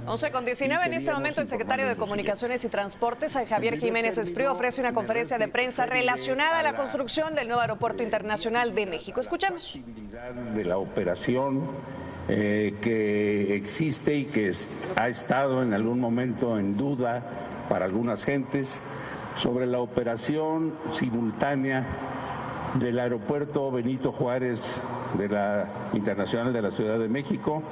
11:19 en este momento el secretario de Comunicaciones y Transportes, Javier Jiménez Espriu, ofrece una conferencia de prensa relacionada a la construcción del nuevo Aeropuerto Internacional de México. Escuchamos. De la operación que existe y que ha estado en algún momento en duda para algunas gentes sobre la operación simultánea del Aeropuerto Benito Juárez de la Internacional de la Ciudad de México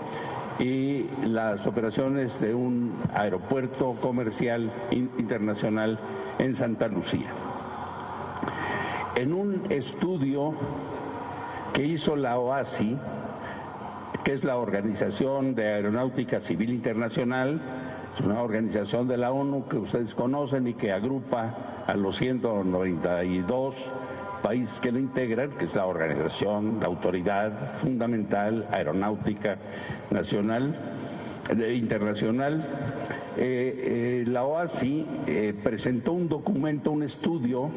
y las operaciones de un aeropuerto comercial internacional en Santa Lucía. En un estudio que hizo la OACI, que es la Organización de Aeronáutica Civil Internacional, es una organización de la ONU que ustedes conocen y que agrupa a los 192 países que la integran, que es la organización, la autoridad fundamental aeronáutica nacional, internacional. La OACI presentó un documento, un estudio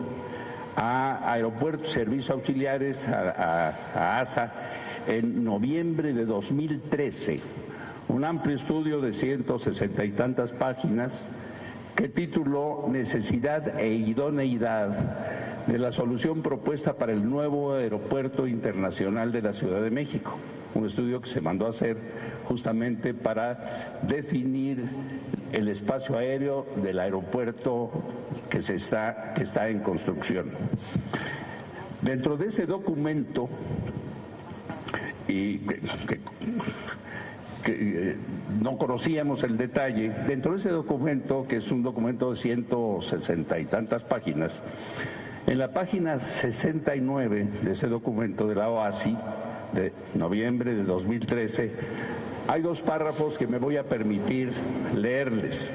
a Aeropuertos y Servicios Auxiliares, a ASA, en noviembre de 2013, un amplio estudio de 160 y tantas páginas que tituló Necesidad e idoneidad de la solución propuesta para el nuevo Aeropuerto Internacional de la Ciudad de México. Un estudio que se mandó a hacer justamente para definir el espacio aéreo del aeropuerto que está en construcción. Dentro de ese documento, y que no conocíamos el detalle, dentro de ese documento, que es un documento de 160 y tantas páginas, en la página 69 de ese documento de la OACI, de noviembre de 2013, hay dos párrafos que me voy a permitir leerles.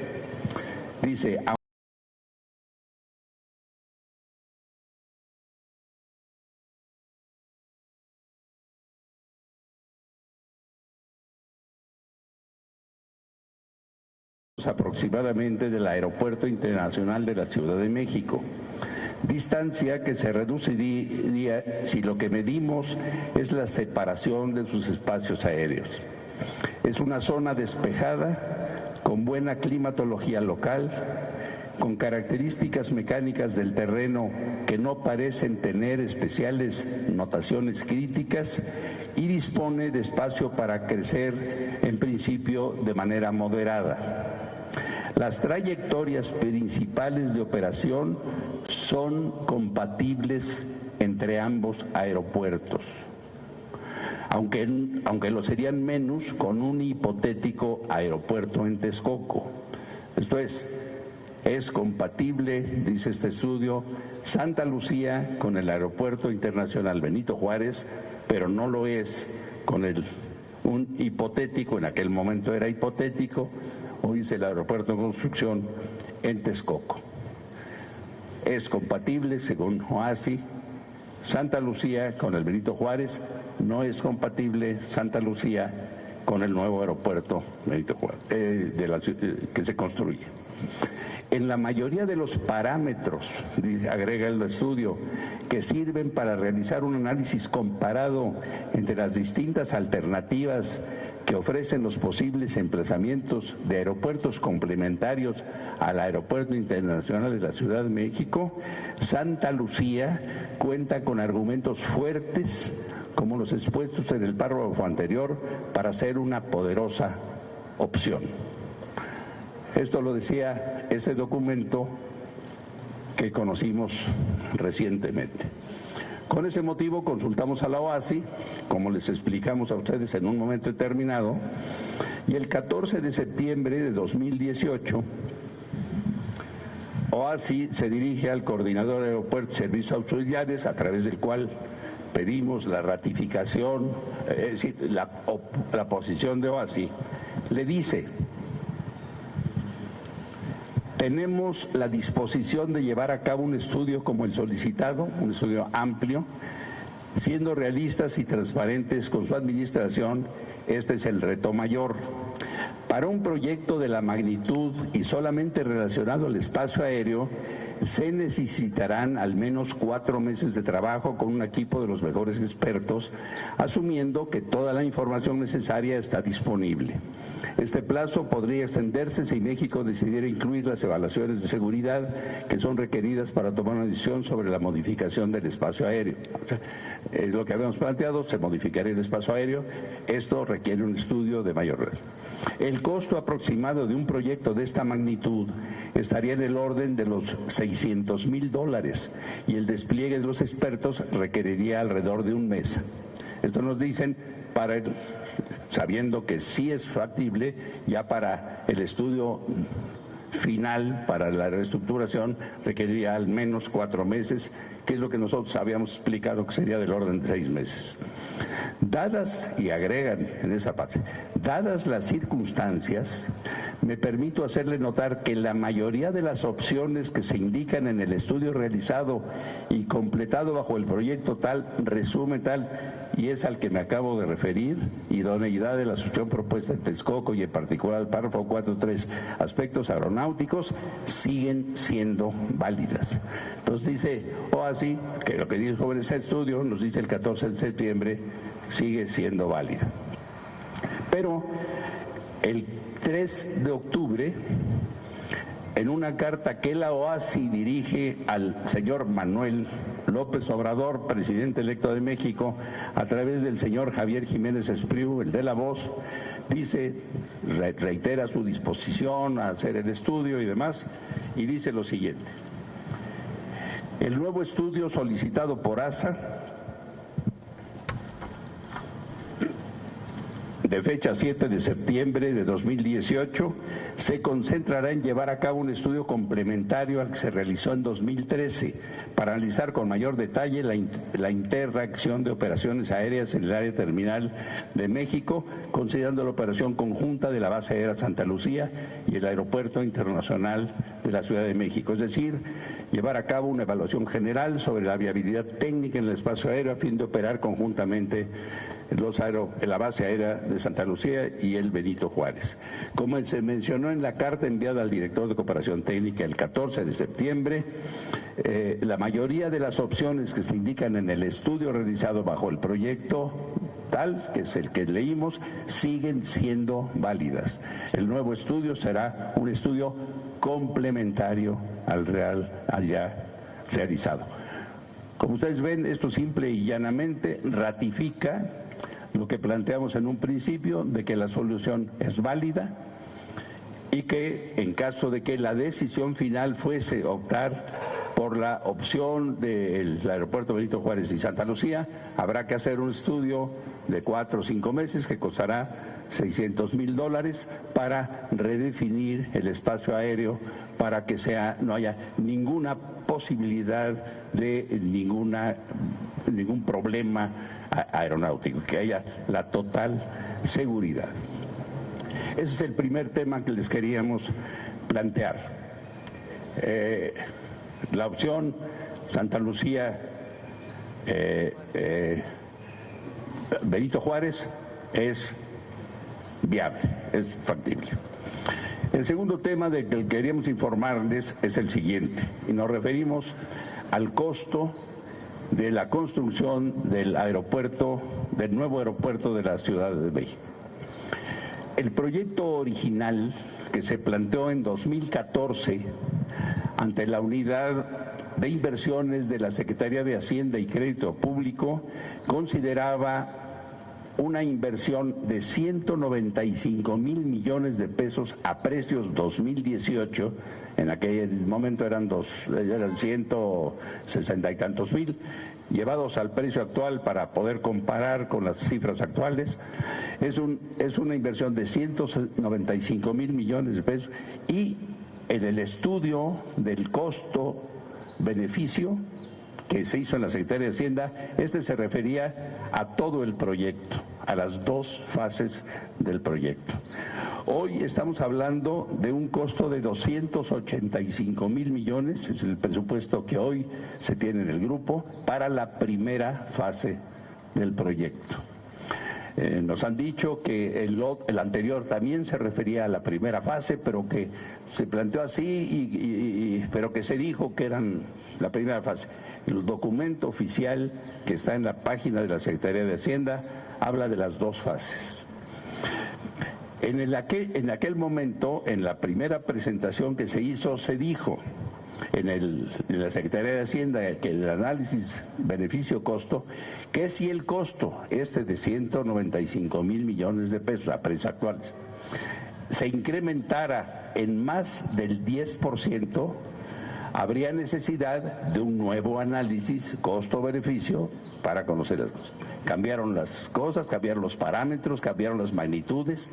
Dice: aproximadamente del Aeropuerto Internacional de la Ciudad de México. Distancia que se reduciría si lo que medimos es la separación de sus espacios aéreos. Es una zona despejada, con buena climatología local, con características mecánicas del terreno que no parecen tener especiales notaciones críticas y dispone de espacio para crecer, en principio, de manera moderada. Las trayectorias principales de operación son compatibles entre ambos aeropuertos, aunque lo serían menos con un hipotético aeropuerto en Texcoco. Esto es compatible, dice este estudio, Santa Lucía con el Aeropuerto Internacional Benito Juárez, pero no lo es con un hipotético, en aquel momento era hipotético, hoy es el aeropuerto en construcción en Texcoco. Es compatible, según OACI, Santa Lucía con el Benito Juárez, no es compatible Santa Lucía con el nuevo aeropuerto Benito Juárez, que se construye. En la mayoría de los parámetros, agrega el estudio, que sirven para realizar un análisis comparado entre las distintas alternativas que ofrecen los posibles emplazamientos de aeropuertos complementarios al Aeropuerto Internacional de la Ciudad de México, Santa Lucía cuenta con argumentos fuertes, como los expuestos en el párrafo anterior, para ser una poderosa opción. Esto lo decía ese documento que conocimos recientemente. Con ese motivo consultamos a la OACI, como les explicamos a ustedes en un momento determinado, y el 14 de septiembre de 2018, OACI se dirige al coordinador de Aeropuertos y Servicios Auxiliares, a través del cual pedimos la ratificación, es decir, la posición de OACI. Le dice: tenemos la disposición de llevar a cabo un estudio como el solicitado, un estudio amplio, siendo realistas y transparentes con su administración. Este es el reto mayor. Para un proyecto de la magnitud y solamente relacionado al espacio aéreo, se necesitarán al menos 4 meses de trabajo con un equipo de los mejores expertos, asumiendo que toda la información necesaria está disponible. Este plazo podría extenderse si México decidiera incluir las evaluaciones de seguridad que son requeridas para tomar una decisión sobre la modificación del espacio aéreo. O sea, lo que habíamos planteado, se modificaría el espacio aéreo. Esto requiere un estudio de mayor red. El costo aproximado de un proyecto de esta magnitud estaría en el orden de los $600,000 y el despliegue de los expertos requeriría alrededor de un mes. Esto nos dicen sabiendo que sí es factible, ya para el estudio final, para la reestructuración, requeriría al menos 4 meses, que es lo que nosotros habíamos explicado que sería del orden de 6 meses. Y agregan en esa parte, dadas las circunstancias, me permito hacerle notar que la mayoría de las opciones que se indican en el estudio realizado y completado bajo el proyecto tal, resumen tal, y es al que me acabo de referir, idoneidad de la solución propuesta en Texcoco y en particular el párrafo 4.3, aspectos aeronáuticos, siguen siendo válidas. Entonces dice así que lo que dijo en ese estudio, nos dice el 14 de septiembre, sigue siendo válida. Pero el 3 de octubre, en una carta que la OASI dirige al señor Manuel López Obrador, presidente electo de México, a través del señor Javier Jiménez Espriu, el de La Voz, dice, reitera su disposición a hacer el estudio y demás, y dice lo siguiente: el nuevo estudio solicitado por ASA, de fecha 7 de septiembre de 2018, se concentrará en llevar a cabo un estudio complementario al que se realizó en 2013 para analizar con mayor detalle la interacción de operaciones aéreas en el área terminal de México, considerando la operación conjunta de la base aérea Santa Lucía y el Aeropuerto Internacional de la Ciudad de México, es decir, llevar a cabo una evaluación general sobre la viabilidad técnica en el espacio aéreo a fin de operar conjuntamente la base aérea de Santa Lucía y el Benito Juárez. Como se mencionó en la carta enviada al director de Cooperación Técnica el 14 de septiembre, la mayoría de las opciones que se indican en el estudio realizado bajo el proyecto tal, que es el que leímos, siguen siendo válidas. El nuevo estudio será un estudio complementario al ya realizado. Como ustedes ven, esto simple y llanamente ratifica lo que planteamos en un principio, de que la solución es válida y que en caso de que la decisión final fuese optar por la opción del aeropuerto Benito Juárez y Santa Lucía, habrá que hacer un estudio de 4 o 5 meses que costará $600,000 para redefinir el espacio aéreo, para que no haya ninguna posibilidad de ningún problema aeronáutico, que haya la total seguridad. Ese es el primer tema que les queríamos plantear. La opción Santa Lucía, Benito Juárez es viable, es factible. El segundo tema del que queríamos informarles es el siguiente, y nos referimos al costo de la construcción del nuevo aeropuerto de la Ciudad de México. El proyecto original que se planteó en 2014 ante la Unidad de Inversiones de la Secretaría de Hacienda y Crédito Público consideraba una inversión de 195,000 millones de pesos a precios 2018, en aquel momento eran 160 y tantos mil, llevados al precio actual para poder comparar con las cifras actuales, es una inversión de 195,000 millones de pesos, y en el estudio del costo-beneficio que se hizo en la Secretaría de Hacienda, se refería a todo el proyecto, a las 2 fases del proyecto. Hoy estamos hablando de un costo de 285,000 millones, es el presupuesto que hoy se tiene en el grupo para la primera fase del proyecto. Nos han dicho que el anterior también se refería a la primera fase, pero que se planteó así, pero que se dijo que eran la primera fase. El documento oficial que está en la página de la Secretaría de Hacienda habla de las dos fases. En aquel momento, en la primera presentación que se hizo, se dijo en la Secretaría de Hacienda que el análisis beneficio-costo, que si el costo de 195,000 millones de pesos a precios actuales se incrementara en más del 10%, habría necesidad de un nuevo análisis costo-beneficio para conocer las cosas. Cambiaron las cosas, cambiaron los parámetros, cambiaron las magnitudes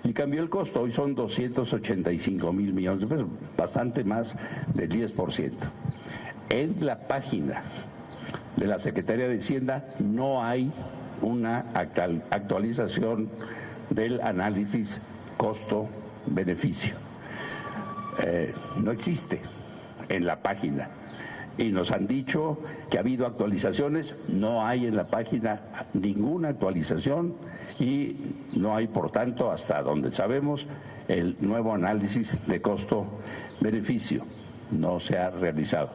y cambió el costo. Hoy son 285,000 millones de pesos, bastante más del 10%. En la página de la Secretaría de Hacienda no hay una actualización del análisis costo-beneficio. No existe en la página. Y nos han dicho que ha habido actualizaciones, no hay en la página ninguna actualización y no hay, por tanto, hasta donde sabemos, el nuevo análisis de costo-beneficio. No se ha realizado.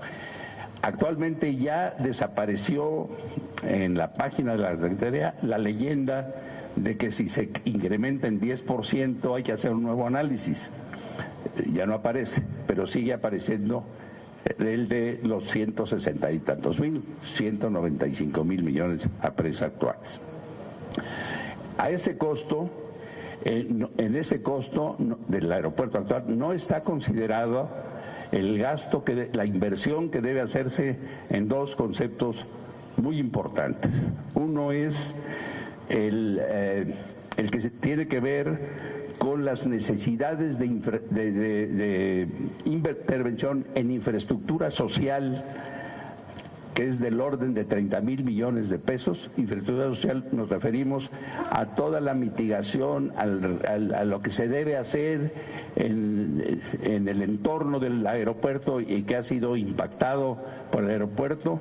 Actualmente ya desapareció en la página de la Secretaría la leyenda de que si se incrementa en 10% hay que hacer un nuevo análisis. Ya no aparece, pero sigue apareciendo el de los 160 y tantos mil, 195,000 millones a precios actuales. A ese costo, en ese costo del aeropuerto actual no está considerado el gasto, la inversión que debe hacerse en dos conceptos muy importantes. Uno es el que tiene que ver con las necesidades de intervención en infraestructura social, que es del orden de 30,000 millones de pesos. Infraestructura social nos referimos a toda la mitigación, a lo que se debe hacer en el entorno del aeropuerto y que ha sido impactado por el aeropuerto,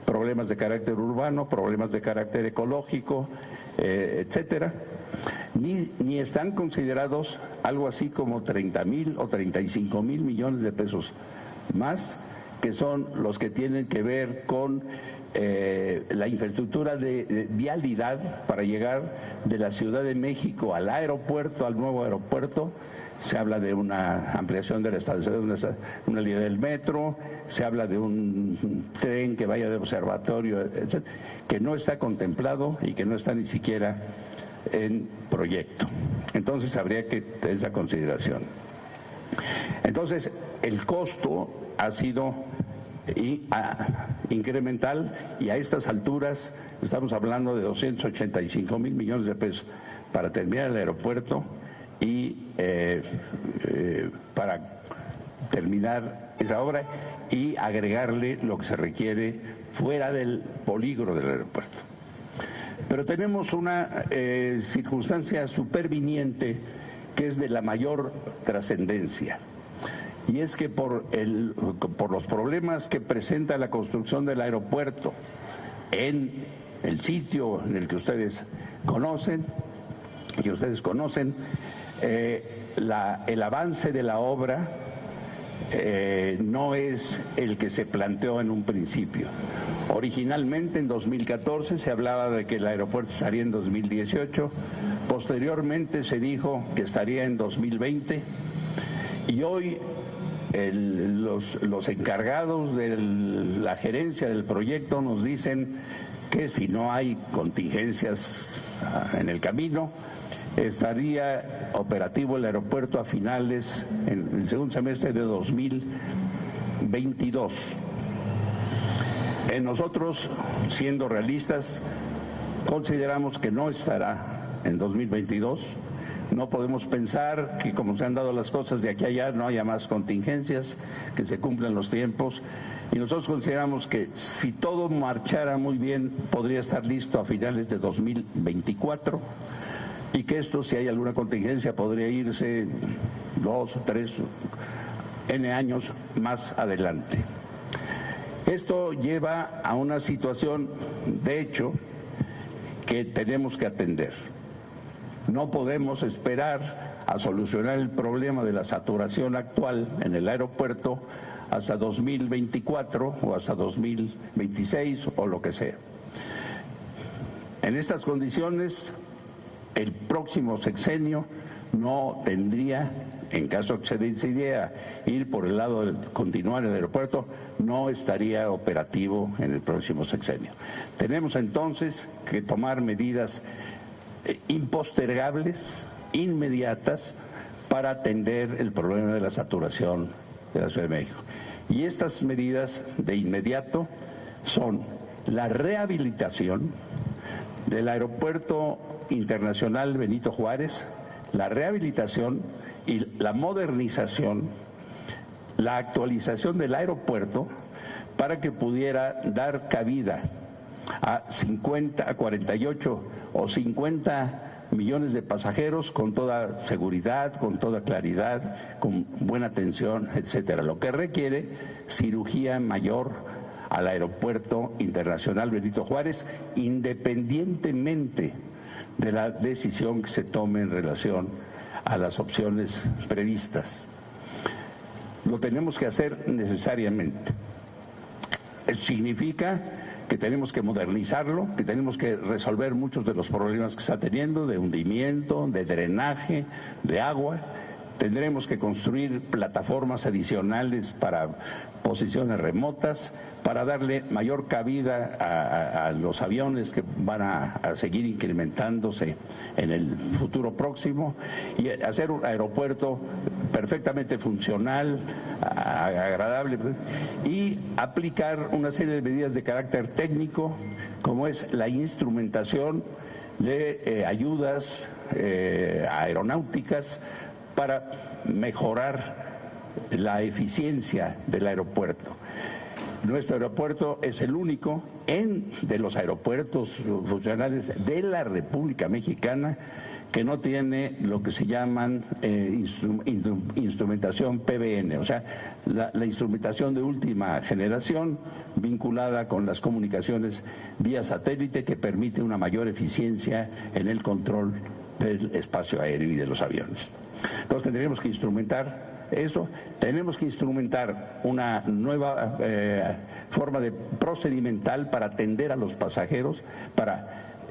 problemas de carácter urbano, problemas de carácter ecológico, etcétera. Ni están considerados algo así como 30,000 o 35,000 millones de pesos más, que son los que tienen que ver con la infraestructura de vialidad para llegar de la Ciudad de México al aeropuerto, al nuevo aeropuerto. Se habla de una ampliación de la estación, una línea del metro, se habla de un tren que vaya de observatorio, etc., que no está contemplado y que no está ni siquiera en proyecto. Entonces habría que tener esa consideración. Entonces el costo ha sido incremental y a estas alturas estamos hablando de 285,000 millones de pesos para terminar el aeropuerto y para terminar esa obra y agregarle lo que se requiere fuera del polígono del aeropuerto. Pero tenemos una circunstancia superviniente que es de la mayor trascendencia, y es que por los problemas que presenta la construcción del aeropuerto en el sitio en el que ustedes conocen, el avance de la obra no es el que se planteó en un principio. Originalmente en 2014 se hablaba de que el aeropuerto estaría en 2018, posteriormente se dijo que estaría en 2020 y hoy los encargados de la gerencia del proyecto nos dicen que si no hay contingencias en el camino, estaría operativo el aeropuerto a finales, en el segundo semestre de 2022. Nosotros, siendo realistas, consideramos que no estará en 2022. No podemos pensar que, como se han dado las cosas de aquí a allá, no haya más contingencias, que se cumplan los tiempos. Y nosotros consideramos que si todo marchara muy bien, podría estar listo a finales de 2024 y que esto, si hay alguna contingencia, podría irse 2 o 3 N años más adelante. Esto lleva a una situación, de hecho, que tenemos que atender. No podemos esperar a solucionar el problema de la saturación actual en el aeropuerto hasta 2024 o hasta 2026 o lo que sea. En estas condiciones, el próximo sexenio no tendría, en caso que se decidiera ir por el lado de continuar el aeropuerto, no estaría operativo en el próximo sexenio. Tenemos entonces que tomar medidas impostergables, inmediatas, para atender el problema de la saturación de la Ciudad de México. Y estas medidas de inmediato son la rehabilitación del Aeropuerto Internacional Benito Juárez, la rehabilitación y la modernización, la actualización del aeropuerto para que pudiera dar cabida a 48 o 50 millones de pasajeros con toda seguridad, con toda claridad, con buena atención, etcétera. Lo que requiere cirugía mayor al Aeropuerto Internacional Benito Juárez, independientemente de la decisión que se tome en relación a las opciones previstas. Lo tenemos que hacer necesariamente. Eso significa que tenemos que modernizarlo, que tenemos que resolver muchos de los problemas que está teniendo, de hundimiento, de drenaje, de agua. Tendremos que construir plataformas adicionales para posiciones remotas, para darle mayor cabida a los aviones que van a seguir incrementándose en el futuro próximo, y hacer un aeropuerto perfectamente funcional, agradable, y aplicar una serie de medidas de carácter técnico, como es la instrumentación de ayudas aeronáuticas para mejorar la eficiencia del aeropuerto. Nuestro aeropuerto es el único de los aeropuertos funcionales de la República Mexicana que no tiene lo que se llaman instrumentación PBN, o sea, la instrumentación de última generación vinculada con las comunicaciones vía satélite, que permite una mayor eficiencia en el control del espacio aéreo y de los aviones. Entonces tendríamos que instrumentar eso, tenemos que instrumentar una nueva forma de procedimental para atender a los pasajeros, para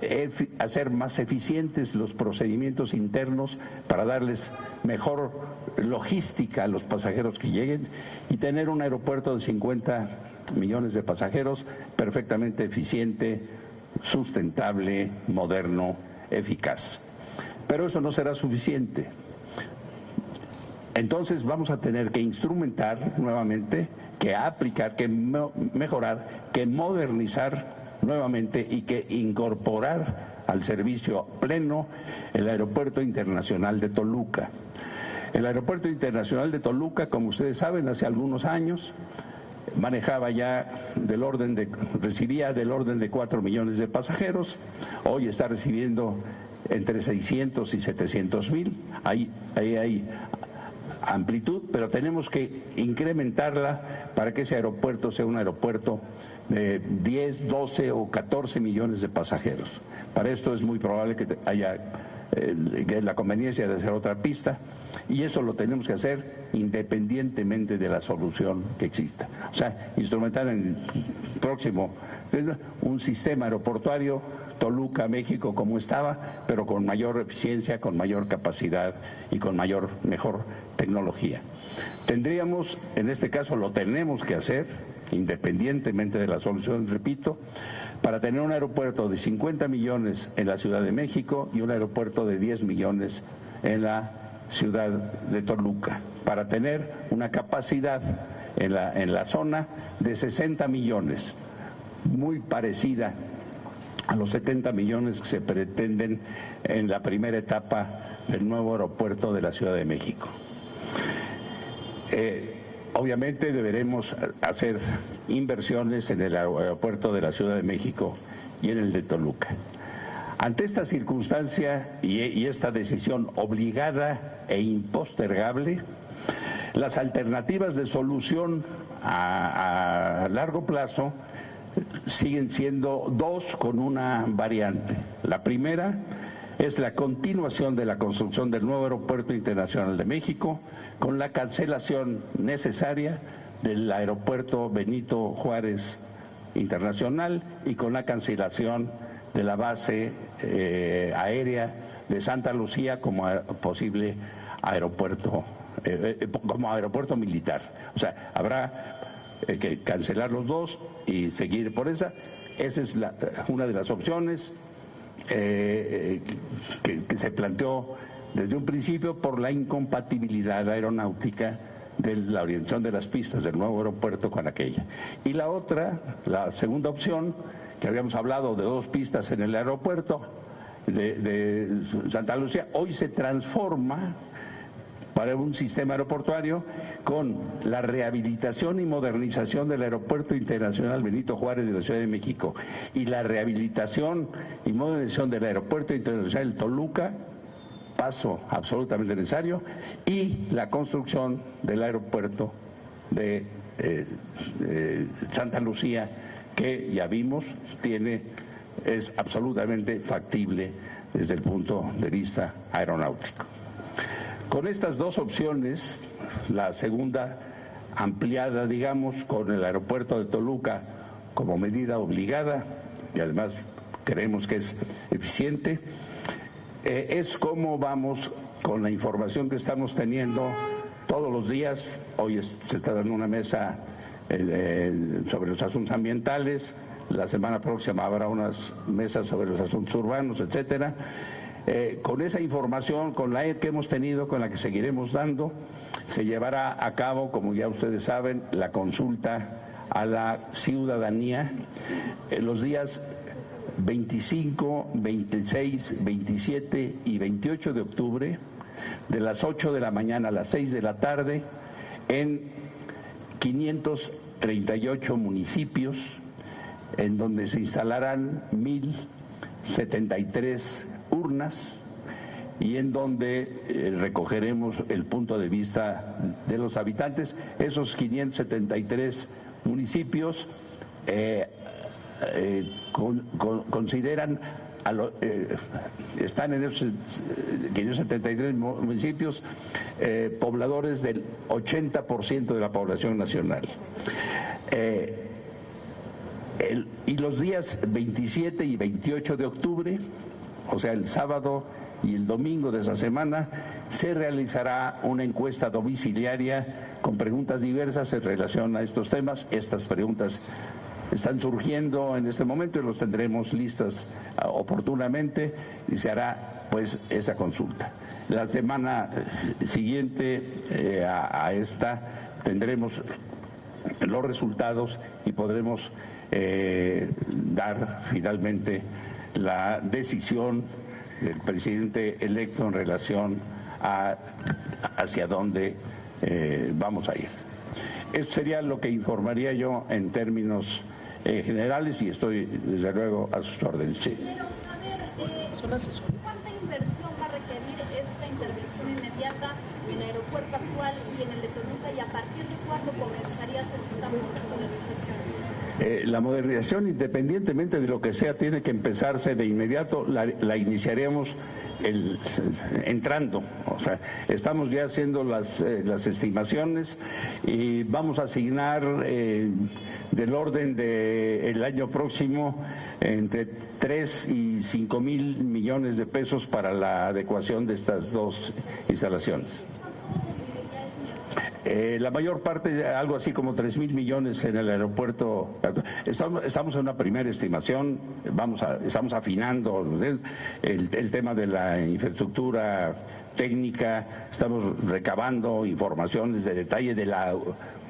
hacer más eficientes los procedimientos internos, para darles mejor logística a los pasajeros que lleguen, y tener un aeropuerto de 50 millones de pasajeros perfectamente eficiente, sustentable, moderno, eficaz. Pero eso no será suficiente. Entonces vamos a tener que instrumentar nuevamente, que aplicar, que mejorar, que modernizar nuevamente y que incorporar al servicio pleno el Aeropuerto Internacional de Toluca. El Aeropuerto Internacional de Toluca, como ustedes saben, hace algunos años manejaba ya recibía del orden de 4 millones de pasajeros, hoy está recibiendo entre 600 y 700 mil, ahí hay amplitud, pero tenemos que incrementarla para que ese aeropuerto sea un aeropuerto de 10, 12 o 14 millones de pasajeros. Para esto es muy probable que haya la conveniencia de hacer otra pista, y eso lo tenemos que hacer independientemente de la solución que exista. O sea, instrumentar en el próximo un sistema aeroportuario Toluca, México, como estaba, pero con mayor eficiencia, con mayor capacidad y con mejor tecnología. Tendríamos, en este caso lo tenemos que hacer, independientemente de la solución, repito, para tener un aeropuerto de 50 millones en la Ciudad de México y un aeropuerto de 10 millones en la ciudad de Toluca, para tener una capacidad en la zona de 60 millones, muy parecida a los 70 millones que se pretenden en la primera etapa del nuevo aeropuerto de la Ciudad de México. Obviamente deberemos hacer inversiones en el aeropuerto de la Ciudad de México y en el de Toluca. Ante esta circunstancia y esta decisión obligada e impostergable, las alternativas de solución a largo plazo siguen siendo dos con una variante. La primera es la continuación de la construcción del nuevo Aeropuerto Internacional de México con la cancelación necesaria del Aeropuerto Benito Juárez Internacional y con la cancelación de la base aérea de Santa Lucía como posible aeropuerto, como aeropuerto militar. O sea, habrá que cancelar los dos y seguir por esa. Esa es una de las opciones que se planteó desde un principio por la incompatibilidad aeronáutica de la orientación de las pistas del nuevo aeropuerto con aquella. Y la otra, la segunda opción, que habíamos hablado de dos pistas en el aeropuerto de Santa Lucía, hoy se transforma para un sistema aeroportuario con la rehabilitación y modernización del Aeropuerto Internacional Benito Juárez de la Ciudad de México y la rehabilitación y modernización del Aeropuerto Internacional Toluca, paso absolutamente necesario, y la construcción del aeropuerto de Santa Lucía, que ya vimos es absolutamente factible desde el punto de vista aeronáutico. Con estas dos opciones, la segunda ampliada, digamos, con el aeropuerto de Toluca como medida obligada, y además creemos que es eficiente, es como vamos con la información que estamos teniendo todos los días. Hoy se está dando una mesa sobre los asuntos ambientales, la semana próxima habrá unas mesas sobre los asuntos urbanos, etcétera. Con esa información, con la que hemos tenido, con la que seguiremos dando, se llevará a cabo, como ya ustedes saben, la consulta a la ciudadanía los días 25, 26, 27 y 28 de octubre, de las 8 de la mañana a las 6 de la tarde, en 538 municipios, en donde se instalarán 1,073 urnas y en donde recogeremos el punto de vista de los habitantes. Esos 573 municipios consideran, están en esos 573 municipios pobladores del 80% de la población nacional. Y los días 27 y 28 de octubre, o sea, el sábado y el domingo de esa semana, se realizará una encuesta domiciliaria con preguntas diversas en relación a estos temas. Estas preguntas están surgiendo en este momento y los tendremos listas oportunamente y se hará pues esa consulta. La semana siguiente a esta tendremos los resultados y podremos dar finalmente la decisión del presidente electo en relación a hacia dónde vamos a ir. Esto sería lo que informaría yo en términos generales y estoy desde luego a sus órdenes. Sí. ¿Cuánta inversión va a requerir esta intervención inmediata en el aeropuerto actual y en el de Toluca, y a partir de cuándo comenzaría a hacerse esta modernización? La modernización, independientemente de lo que sea, tiene que empezarse de inmediato. La iniciaremos entrando. O sea, estamos ya haciendo las estimaciones y vamos a asignar del orden del año próximo entre 3 y 5 mil millones de pesos para la adecuación de estas dos instalaciones. La mayor parte, algo así como 3,000 millones en el aeropuerto. Estamos en una primera estimación, estamos afinando el tema de la infraestructura técnica, estamos recabando informaciones de detalle de la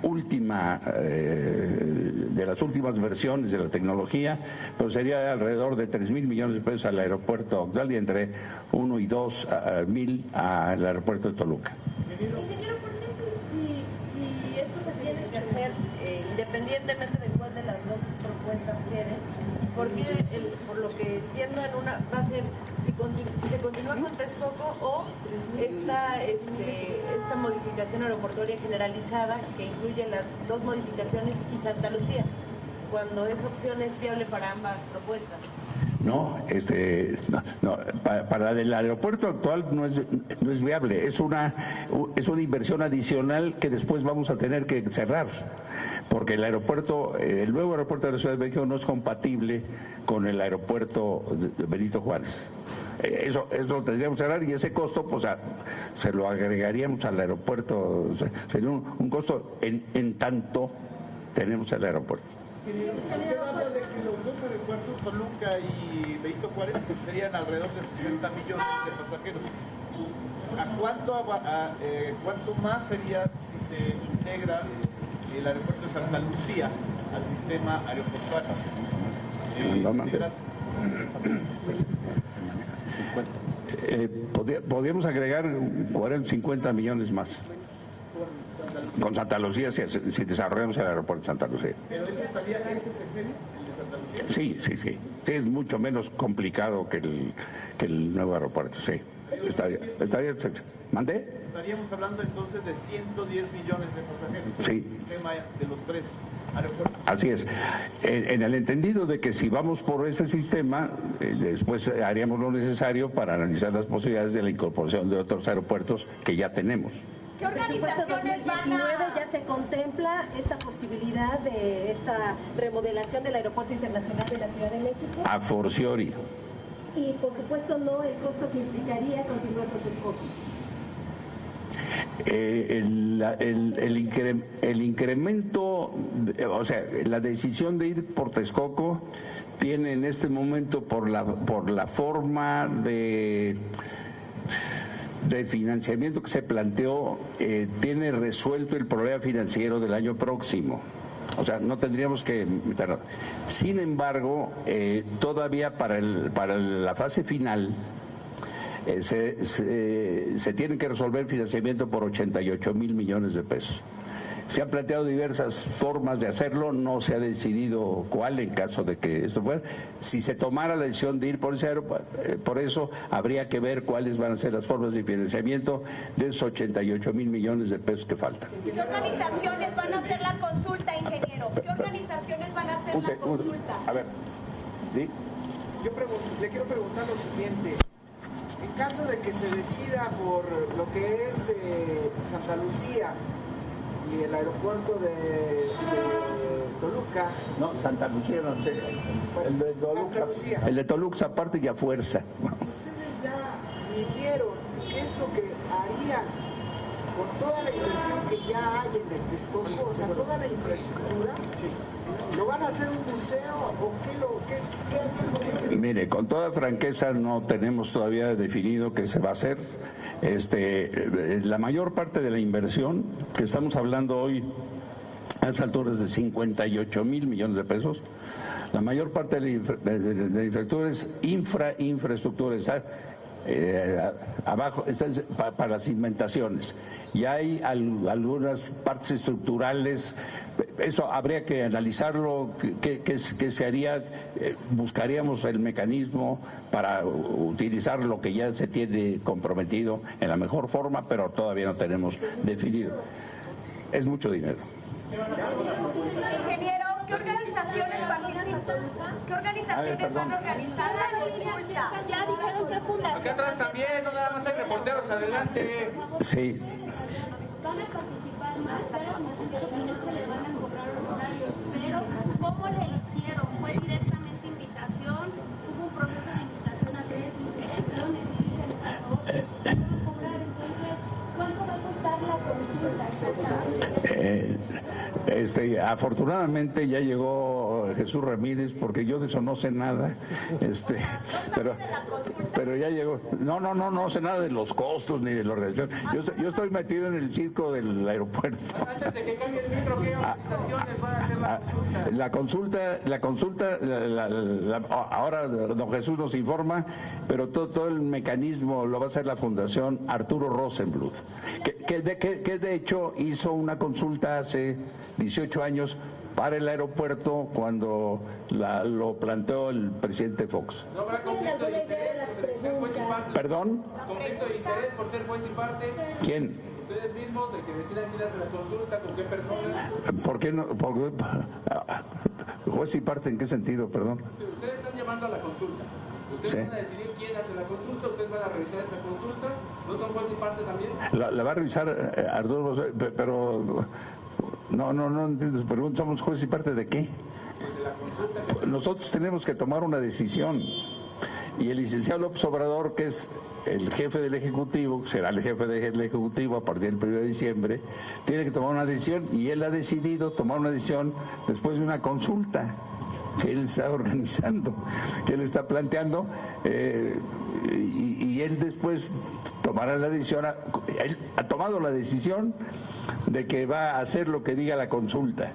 última, de las últimas versiones de la tecnología, pero sería alrededor de 3,000 millones de pesos al aeropuerto actual y entre 1 y 2 mil al aeropuerto de Toluca. Independientemente de cuál de las dos propuestas quede, porque por lo que entiendo en una va a ser si se continúa con Texcoco o esta modificación aeroportuaria generalizada que incluye las dos modificaciones y Santa Lucía. cuando esa opción es viable para ambas propuestas? No, para el aeropuerto actual no es viable, es una inversión adicional que después vamos a tener que cerrar, porque el nuevo aeropuerto de la Ciudad de México no es compatible con el aeropuerto de Benito Juárez. Eso lo tendríamos que cerrar y ese costo pues se lo agregaríamos al aeropuerto, sería un costo en tanto tenemos el aeropuerto. Usted habla de que los dos aeropuertos, Toluca y Benito Juárez, serían alrededor de 60 millones de pasajeros. ¿Cuánto más sería si se integra el aeropuerto de Santa Lucía al sistema aeroportuario? Podríamos agregar 50 millones más. Con Santa Lucía, si desarrollamos el aeropuerto de Santa Lucía. ¿Pero ese estaría este sexenio, el de Santa Lucía? Sí, es mucho menos complicado que el nuevo aeropuerto, sí. Estaría ¿Mandé? Estaríamos hablando entonces de 110 millones de pasajeros. Sí. El tema de los tres aeropuertos. Así es. En el entendido de que si vamos por este sistema, después haríamos lo necesario para analizar las posibilidades de la incorporación de otros aeropuertos que ya tenemos. ¿Qué organizaciones 2019 ya se contempla esta posibilidad de esta remodelación del Aeropuerto Internacional de la Ciudad de México? A forciori. Y por supuesto no el costo que implicaría continuar con Texcoco. El incremento, o sea, la decisión de ir por Texcoco tiene en este momento por la forma de financiamiento que se planteó, tiene resuelto el problema financiero del año próximo. O sea, no tendríamos que meternos. Sin embargo, todavía para la fase final se tiene que resolver el financiamiento por 88,000 millones de pesos. Se han planteado diversas formas de hacerlo, no se ha decidido cuál en caso de que esto fuera. Si se tomara la decisión de ir por ese aeropuerto, por eso habría que ver cuáles van a ser las formas de financiamiento de esos 88,000 millones de pesos que faltan. ¿Qué organizaciones van a hacer la consulta, ingeniero? ¿Qué organizaciones van a hacer la consulta? A ver, ¿sí? Le quiero preguntar lo siguiente. En caso de que se decida por lo que es Santa Lucía y el aeropuerto de Toluca. No, Santa Lucía no sé. El de Toluca. Santa Lucía. El de Toluca aparte y a fuerza. Ustedes ya midieron qué es lo que harían con toda la inversión que ya hay en el Texcoco, o sea, toda la infraestructura. ¿Lo van a hacer un museo o qué hacen? Mire, con toda franqueza no tenemos todavía definido qué se va a hacer. La mayor parte de la inversión que estamos hablando hoy a estas alturas de 58,000 millones de pesos, la mayor parte de la infraestructura es infraestructura, está abajo, está para las cimentaciones. Y hay algunas partes estructurales, eso habría que analizarlo, qué se haría, buscaríamos el mecanismo para utilizar lo que ya se tiene comprometido en la mejor forma, pero todavía no tenemos definido. Es mucho dinero. Ingeniero, ¿qué organizaciones participan? ¿Qué organizaciones van a organizar la consulta? Ya dijeron que fundación. Acá atrás también, no nada más hay reporteros, adelante. Sí. Van a participar más, pero no se les van a cobrar honorarios. Pero, ¿cómo le hicieron? ¿Fue directamente invitación? ¿Hubo un proceso de invitación a tres instituciones? Y dicen, por favor, ¿no van a cobrar? Entonces, ¿cuánto va a costar la consulta exactamente? Afortunadamente ya llegó Jesús Ramírez, porque yo de eso no sé nada, pero ya llegó. No sé nada de los costos ni de la organización. Yo estoy metido en el circo del aeropuerto. Antes de que cambie el micro, ¿qué organizaciones van a hacer la consulta? La consulta, ahora don Jesús nos informa, pero todo el mecanismo lo va a hacer la Fundación Arturo Rosenbluth, que de hecho hizo una consulta hace 18 años para el aeropuerto cuando lo planteó el presidente Fox. ¿No habrá conflicto de interés por ser juez y parte? ¿Perdón? ¿Conflicto de interés por ser juez y parte? ¿Quién? Ustedes mismos, de que decidan quién hace la consulta, con qué personas. ¿Por qué no? Juez y parte, ¿en qué sentido? Perdón. Ustedes están llamando a la consulta. Ustedes Sí. van a decidir quién hace la consulta, ustedes van a revisar esa consulta. ¿No son juez y parte también? La va a revisar Arturo, pero no entiendo su pregunta. ¿Somos juez y parte de qué? Pues de la consulta que... Nosotros tenemos que tomar una decisión. Y el licenciado López Obrador, que es el jefe del Ejecutivo, será el jefe del Ejecutivo a partir del 1 de diciembre, tiene que tomar una decisión, y él ha decidido tomar una decisión después de una consulta que él está organizando, que él está planteando, y él después tomará la decisión, él ha tomado la decisión de que va a hacer lo que diga la consulta.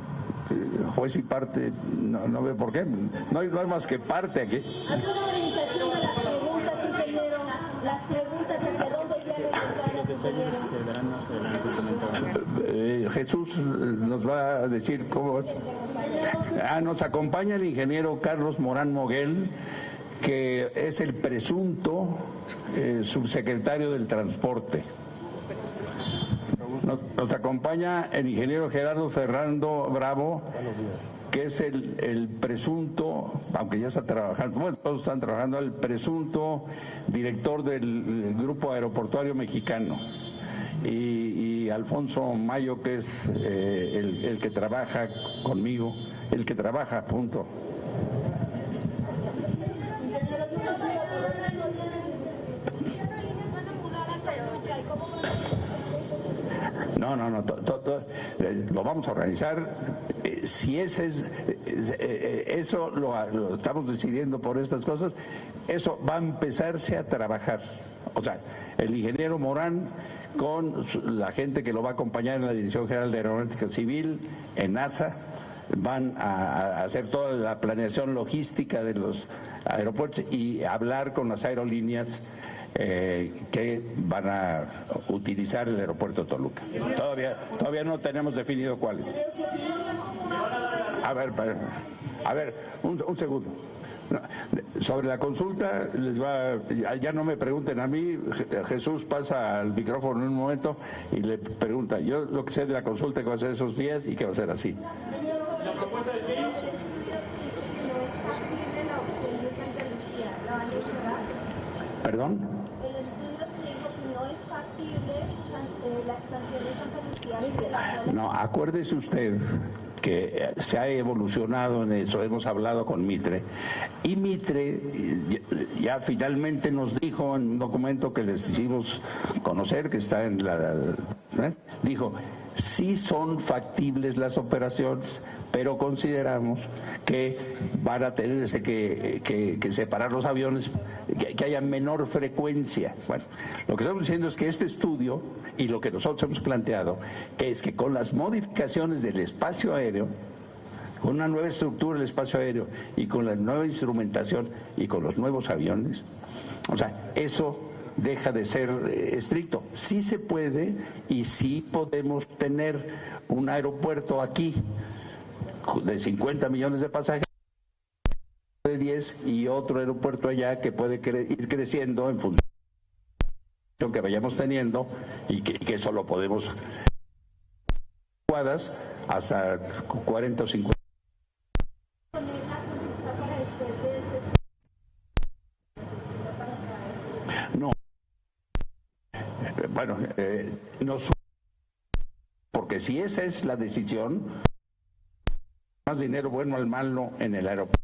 Juez y parte, no veo por qué, no hay más que parte aquí. ¿Alguna orientación de las preguntas, ingeniero? Las preguntas, ¿hacia dónde ya ingeniero? Jesús nos va a decir cómo es. Nos acompaña el ingeniero Carlos Morán Moguel, que es el presunto subsecretario del Transporte. Nos acompaña el ingeniero Gerardo Ferrando Bravo, que es el presunto, aunque ya está trabajando, bueno, todos están trabajando, el presunto director del Grupo Aeroportuario Mexicano. Y Alfonso Mayo, que es el que trabaja conmigo, el que trabaja, punto. No, lo vamos a organizar. Si ese es, eso lo estamos decidiendo por estas cosas, eso va a empezarse a trabajar. O sea, el ingeniero Morán con la gente que lo va a acompañar en la Dirección General de Aeronáutica Civil, en NASA, van a hacer toda la planeación logística de los aeropuertos y hablar con las aerolíneas que van a utilizar el aeropuerto de Toluca. Todavía no tenemos definido cuáles. A ver, un segundo. Sobre la consulta, ya no me pregunten a mí. Jesús pasa al micrófono en un momento y le pregunta. Yo lo que sé de la consulta que va a ser esos días y que va a ser así. ¿La propuesta de qué? ¿Perdón? El estudio dijo que no es factible la expansión de Santa Lucía. No, acuérdese usted que se ha evolucionado en eso, hemos hablado con Mitre, y Mitre ya finalmente nos dijo en un documento que les hicimos conocer, que está en dijo, sí son factibles las operaciones, pero consideramos que van a tenerse que separar los aviones, que haya menor frecuencia. Bueno, lo que estamos diciendo es que este estudio y lo que nosotros hemos planteado es que con las modificaciones del espacio aéreo, con una nueva estructura del espacio aéreo y con la nueva instrumentación y con los nuevos aviones, o sea, eso deja de ser estricto. Sí se puede y sí podemos tener un aeropuerto aquí de 50 millones de pasajeros, de 10, y otro aeropuerto allá que puede ir creciendo en función que vayamos teniendo, y que eso lo podemos hasta 40 o 50. No. Bueno, porque si esa es la decisión, más dinero bueno al malo en el aeropuerto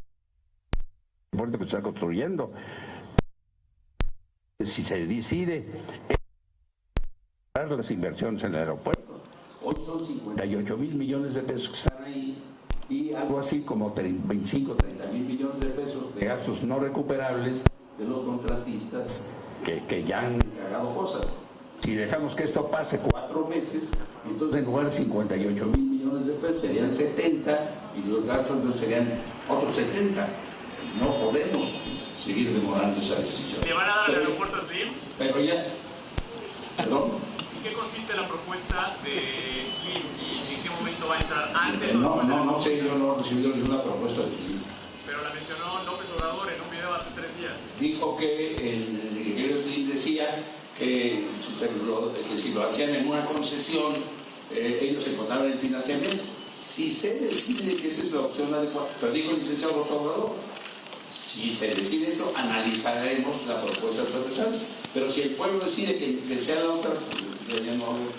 que se está construyendo. Si se decide las inversiones en el aeropuerto, hoy son 58 mil millones de pesos que están ahí, y algo así como 25, 30 mil millones de pesos de gastos no recuperables de los contratistas que ya han encargado cosas. Si dejamos que esto pase 4 meses, entonces en lugar de 58 mil millones de pesos serían 70, y los gastos serían otros 70. No podemos seguir demorando esa decisión. ¿Le van a dar al aeropuerto Slim? Pero ya, perdón. ¿En qué consiste la propuesta de Slim y en qué momento va a entrar? ¿Antes o No sé, yo no he recibido ninguna propuesta de Slim. Pero la mencionó López Obrador en un video hace 3 días. Dijo que el ingeniero Slim decía que si lo hacían en una concesión, ellos encontraban el financiamiento. Si se decide que esa es la opción adecuada, pero dijo el licenciado López Obrador, si se decide eso, analizaremos la propuesta de los Chávez. Pero si el pueblo decide que sea la otra, pues ya no va a haber.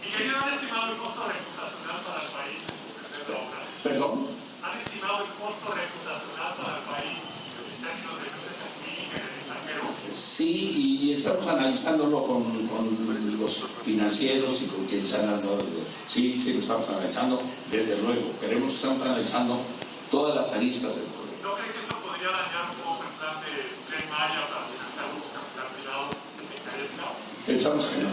¿Y querido, han estimado el costo reputacional para el país de esta obra? ¿Perdón? ¿Han estimado el costo reputacional para el país en términos de luces clínicas en el extranjero? Sí, y estamos analizándolo con los financieros y con quienes han dado. Sí, lo estamos analizando, desde luego. Estamos analizando todas las aristas del proyecto. ¿No cree que eso podría dañar un poco el plan de Tren Maya para financiar un capital privado que se encarezca? Pensamos que no.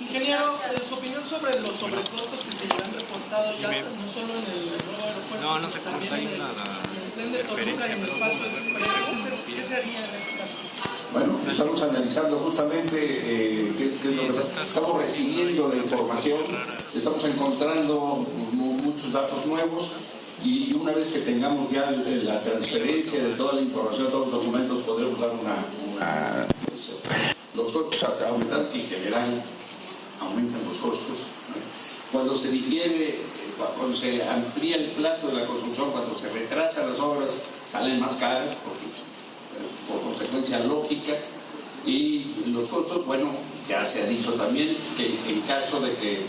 Ingeniero, su opinión sobre los sobrecostos que se han reportado ya no solo en el nuevo aeropuerto, sino también en el tren de Toluca y en el paso de ¿qué se haría en este caso? Bueno, estamos analizando justamente qué es lo que pasa. Estamos recibiendo la información, estamos encontrando muchos datos nuevos y una vez que tengamos ya la transferencia de toda la información, todos los documentos, podremos dar los costos aumentan y en general aumentan los costos. Cuando se difiere, cuando se amplía el plazo de la construcción, cuando se retrasan las obras, salen más caras por consecuencia lógica, y los costos, bueno, ya se ha dicho también que en caso de que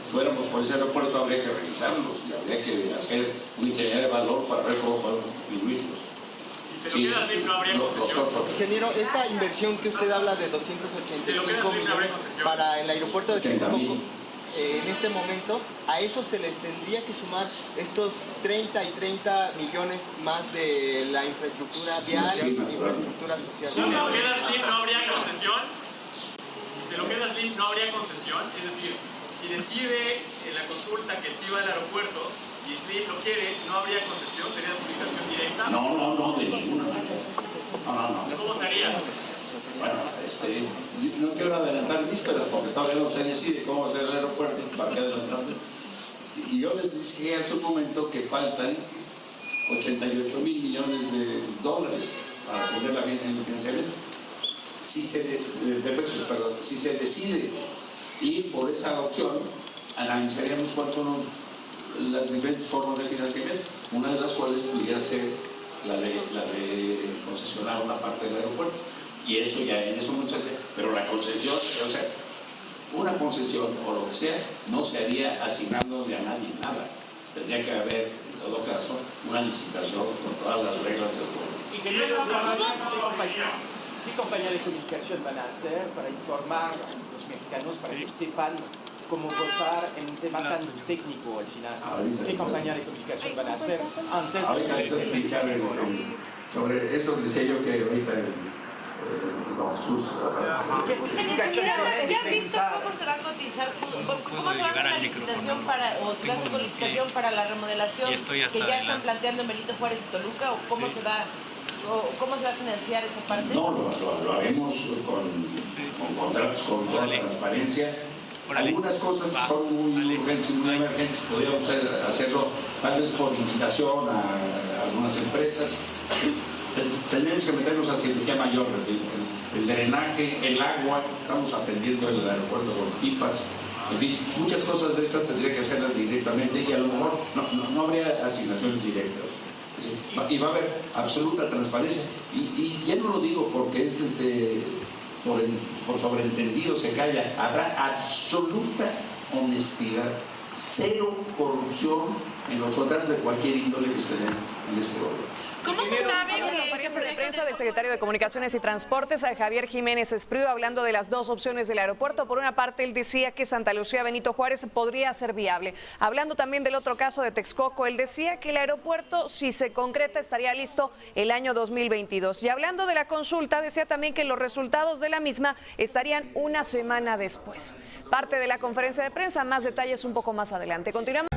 fuéramos por ese aeropuerto habría que revisarlos y habría que hacer una ingeniería de valor para ver cómo podemos distribuirlos. Si se lo queda así, no habría concesión. Ingeniero, esta inversión que usted habla de 285 millones para el aeropuerto de Texcoco, en este momento, a eso se les tendría que sumar estos 30 y 30 millones más de la infraestructura vial y infraestructura social. Si se lo queda así, no habría concesión. Si se lo queda así, no habría concesión. Es decir, si decide en la consulta que sí va al aeropuerto y si lo quiere, no habría concesión, sería adjudicación directa. No, de ninguna manera. No. ¿Cómo sería? Bueno, no quiero adelantar vísperas porque todavía no se decide cómo va a ser el aeropuerto, para qué adelantando. Y yo les decía hace un momento que faltan 88 mil millones de dólares para poner en el financiamiento. De pesos, perdón. Si se decide ir por esa opción, analizaríamos cuáles son las diferentes formas de financiamiento, una de las cuales pudiera ser la de concesionar una parte del aeropuerto. Y eso ya en eso mucho, pero la concesión, o sea, una concesión o lo que sea, no se haría asignándole a nadie nada. Tendría que haber, en todo caso, una licitación con todas las reglas del juego. ¿Qué compañía de comunicación van a hacer para informar a los mexicanos para que sepan cómo votar en un tema tan técnico al final? ¿Qué compañía de comunicación van a hacer antes de sobre eso decía yo que ahorita ¿Ya han visto cómo se va a cotizar, cómo se va a hacer la licitación o se va a hacer con licitación para la remodelación que ya están planteando en Benito Juárez y Toluca, o cómo se va a financiar esa parte? No, lo haremos con contratos, con toda la transparencia. Algunas cosas son muy urgentes y muy emergentes, podríamos hacerlo tal vez por invitación a algunas empresas. Tenemos que meternos a cirugía mayor, el drenaje, el agua, estamos atendiendo el aeropuerto con pipas, en fin, muchas cosas de estas tendría que hacerlas directamente y a lo mejor no habría asignaciones directas. Y va a haber absoluta transparencia. Y ya no lo digo porque es por sobreentendido se calla. Habrá absoluta honestidad, cero corrupción en los contratos de cualquier índole que se den en este orden. ¿Cómo se sabe en la conferencia de prensa del secretario de Comunicaciones y Transportes, a Javier Jiménez Espriu, hablando de las dos opciones del aeropuerto? Por una parte, él decía que Santa Lucía Benito Juárez podría ser viable. Hablando también del otro caso de Texcoco, él decía que el aeropuerto, si se concreta, estaría listo el año 2022. Y hablando de la consulta, decía también que los resultados de la misma estarían una semana después. Parte de la conferencia de prensa, más detalles un poco más adelante. Continuamos.